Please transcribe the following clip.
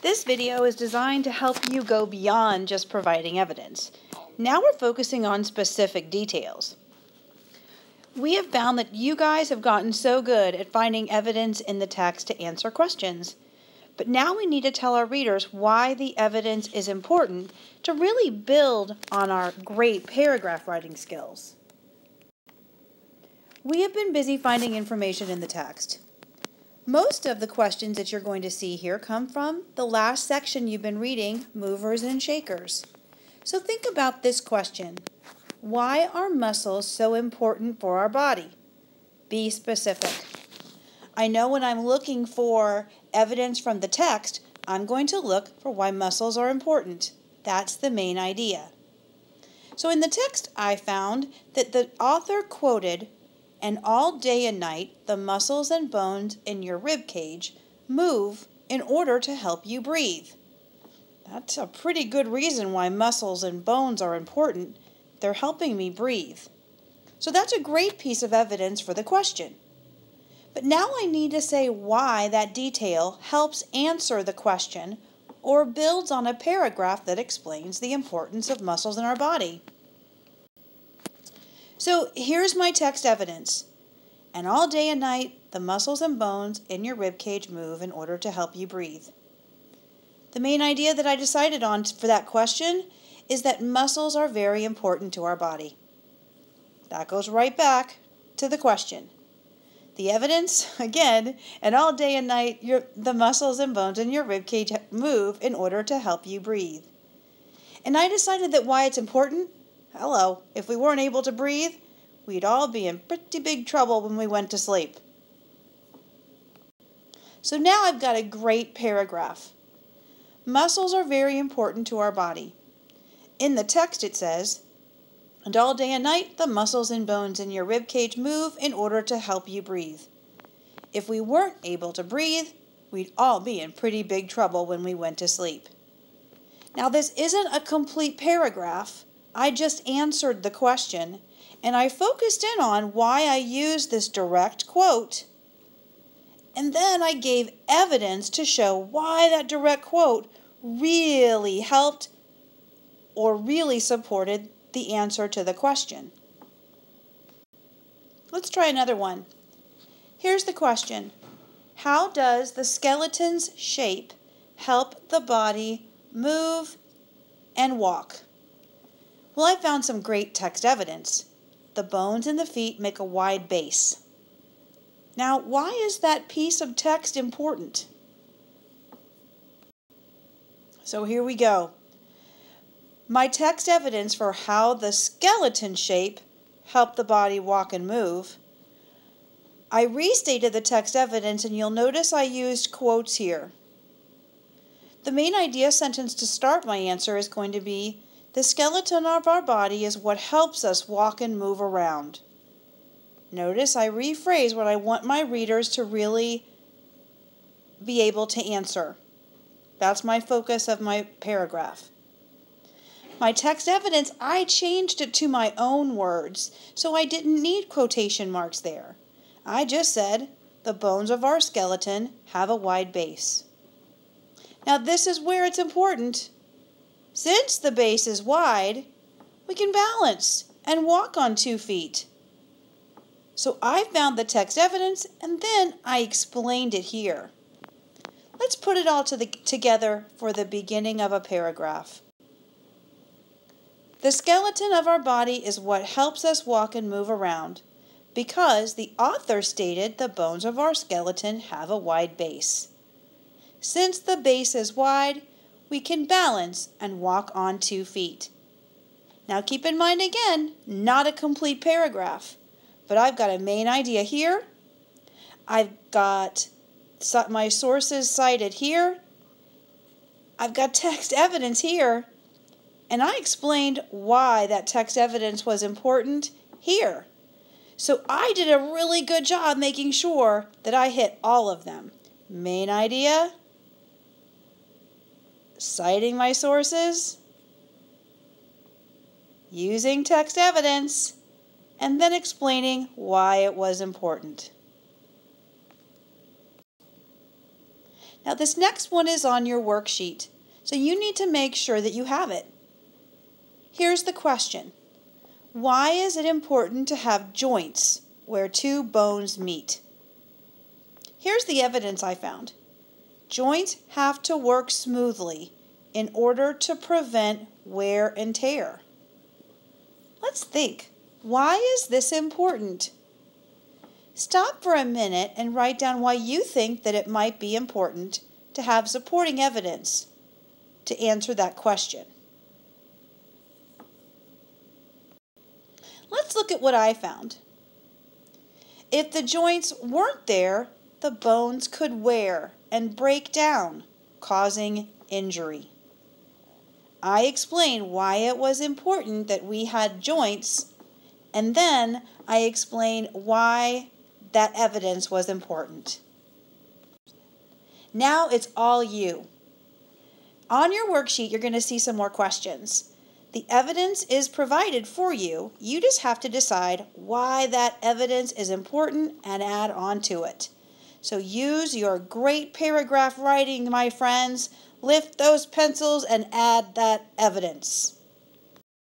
This video is designed to help you go beyond just providing evidence. Now we're focusing on specific details. We have found that you guys have gotten so good at finding evidence in the text to answer questions. But now we need to tell our readers why the evidence is important to really build on our great paragraph writing skills. We have been busy finding information in the text. Most of the questions that you're going to see here come from the last section you've been reading, movers and shakers. So think about this question. Why are muscles so important for our body? Be specific. I know when I'm looking for evidence from the text, I'm going to look for why muscles are important. That's the main idea. So in the text, I found that the author quoted, "And all day and night the muscles and bones in your rib cage move in order to help you breathe." That's a pretty good reason why muscles and bones are important. They're helping me breathe. So that's a great piece of evidence for the question. But now I need to say why that detail helps answer the question or builds on a paragraph that explains the importance of muscles in our body. So here's my text evidence. And all day and night, the muscles and bones in your ribcage move in order to help you breathe. The main idea that I decided on for that question is that muscles are very important to our body. That goes right back to the question. The evidence, again, and all day and night, the muscles and bones in your ribcage move in order to help you breathe. And I decided that why it's important? Hello, if we weren't able to breathe, we'd all be in pretty big trouble when we went to sleep. So now I've got a great paragraph. Muscles are very important to our body. In the text it says, "And all day and night the muscles and bones in your ribcage move in order to help you breathe." If we weren't able to breathe, we'd all be in pretty big trouble when we went to sleep. Now this isn't a complete paragraph. I just answered the question, and I focused in on why I used this direct quote, and then I gave evidence to show why that direct quote really helped or really supported the answer to the question. Let's try another one. Here's the question. How does the skeleton's shape help the body move and walk? Well, I found some great text evidence. The bones in the feet make a wide base. Now, why is that piece of text important? So here we go. My text evidence for how the skeleton shape helped the body walk and move. I restated the text evidence, and you'll notice I used quotes here. The main idea sentence to start my answer is going to be, "The skeleton of our body is what helps us walk and move around." Notice I rephrase what I want my readers to really be able to answer. That's my focus of my paragraph. My text evidence, I changed it to my own words, so I didn't need quotation marks there. I just said, "The bones of our skeleton have a wide base." Now this is where it's important. Since the base is wide, we can balance and walk on 2 feet. So I found the text evidence, and then I explained it here. Let's put it all together for the beginning of a paragraph. The skeleton of our body is what helps us walk and move around, because the author stated the bones of our skeleton have a wide base. Since the base is wide, we can balance and walk on 2 feet. Now keep in mind again, not a complete paragraph, but I've got a main idea here. I've got my sources cited here. I've got text evidence here, and I explained why that text evidence was important here. So I did a really good job making sure that I hit all of them. Main idea, citing my sources, using text evidence, and then explaining why it was important. Now this next one is on your worksheet, so you need to make sure that you have it. Here's the question. Why is it important to have joints where two bones meet? Here's the evidence I found. Joints have to work smoothly in order to prevent wear and tear. Let's think. Why is this important? Stop for a minute and write down why you think that it might be important to have supporting evidence to answer that question. Let's look at what I found. If the joints weren't there, the bones could wear and break down, causing injury. I explained why it was important that we had joints, and then I explained why that evidence was important. Now it's all you. On your worksheet, you're going to see some more questions. The evidence is provided for you. You just have to decide why that evidence is important and add on to it. So use your great paragraph writing, my friends. Lift those pencils and add that evidence.